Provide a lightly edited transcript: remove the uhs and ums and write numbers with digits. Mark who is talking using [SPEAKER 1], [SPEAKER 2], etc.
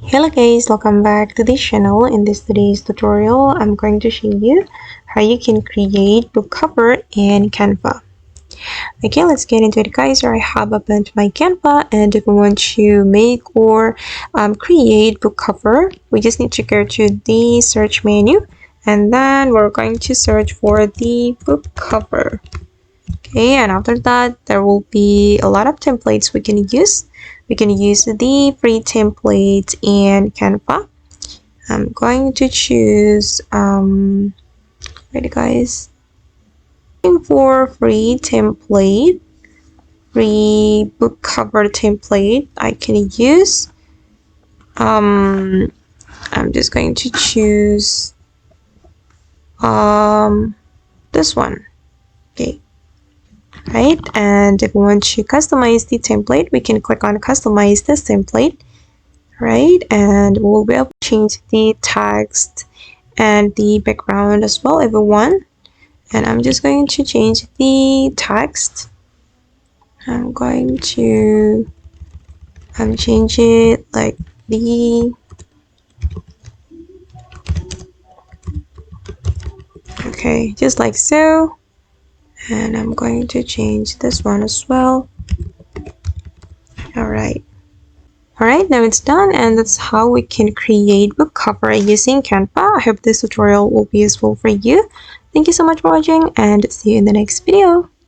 [SPEAKER 1] Hello guys, welcome back to this channel. In today's tutorial, I'm going to show you how you can create book cover in Canva. Okay, let's get into it guys. I have opened my Canva, and if we want to make or create book cover, we just need to go to the search menu, and then we're going to search for the book cover. Okay, and after that there will be a lot of templates we can use. We can use the free template in Canva. I'm going to choose ready guys, looking for free template, free book cover template I can use. I'm just going to choose this one. Okay, right, and if we want to customize the template, we can click on customize this template, right, and we'll be able to change the text and the background as well if we want. And I'm just going to change the text. I'm going to change it like the okay, just like so. And I'm going to change this one as well. Alright, now it's done, and that's how we can create book cover using Canva. I hope this tutorial will be useful for you. Thank you so much for watching, and see you in the next video.